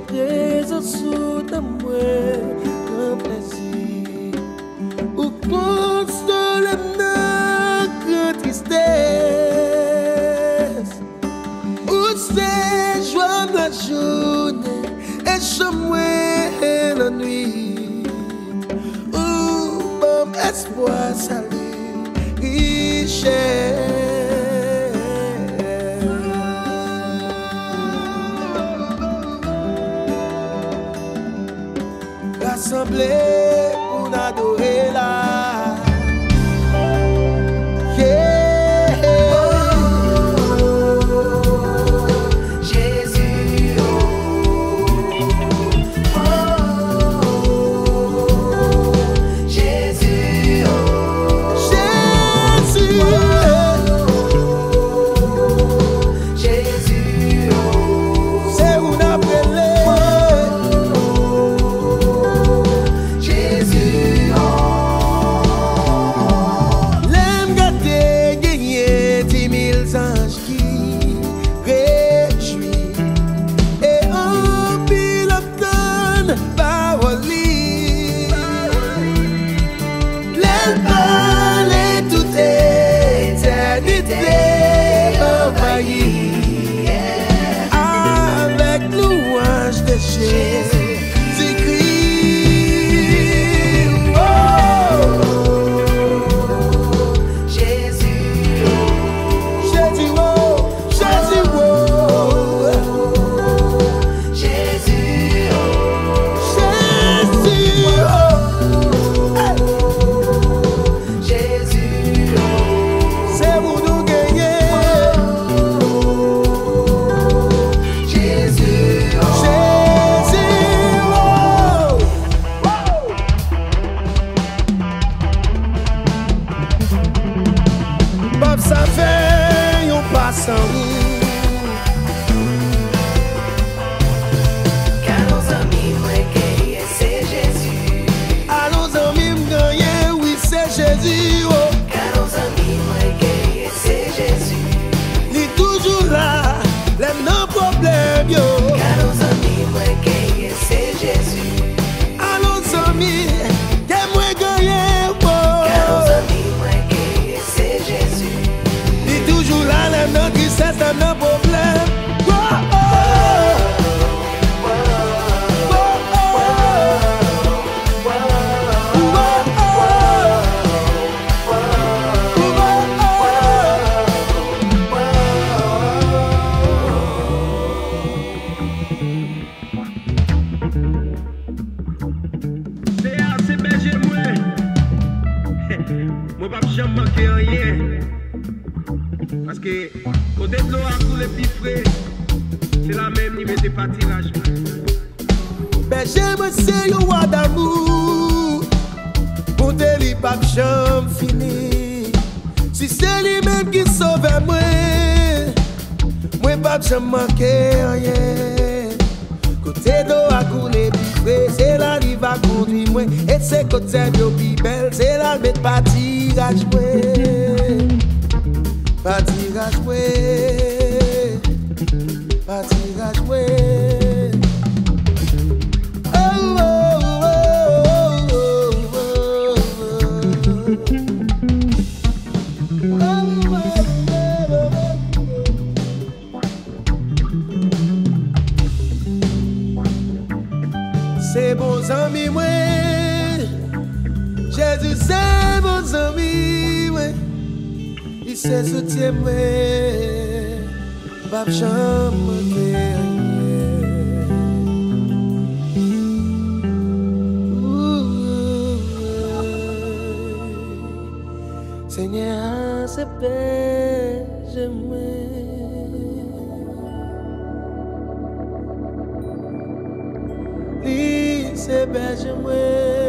présence de moi, grand plaisir. Ou console notre grande tristesse. Ou c'est joie de la journée et chemin la nuit. Ou bon espoir, salut, richesse. Rassemblés pour adorer là. Avec louange de Jésus, j'écris, oh, Jésus, Jésus, oh, Jésus, oh, Jésus, oh, Jésus, oh, Jésus, oh, c'est vous nous gagner. Ça fait un pas sans nous. Car nos amis m'ont gagné, c'est Jésus. À nos amis m'ont gagné, oui c'est Jésus. Oh. Car nos amis m'ont gagné, c'est Jésus. Il est toujours là, les non problèmes yo. Car nos amis m'ont gagné, c'est Jésus. À nos amis, des moins gagné. Car nos amis m'ont gagné, c'est Jésus. Toujours là, les non tristesse, les non problème. Oh, oh. C'est berger moi. Moi pas jamais manquer rien. Parce que côté de l'eau à couler plus frais, c'est la même niveau de pâtirage. Berger moi c'est un roi d'amour. Pour te li pas jamais fini. Si c'est lui-même qui sauve moi, moi pas jamais manquer rien. Côté d'eau à couler plus frais, c'est la rive à conduire moi. Et c'est côté de plus belle, c'est la mettre pâtirage moi. Pâtirage ouais, pâtirage ouais. Oh oh oh oh oh oh. C'est bons amis moi, Jésus c'est bons amis moi. C'est soutien moi, pas jamais manquer rien. Seigneur, c'est berger moi. C'est berger moi.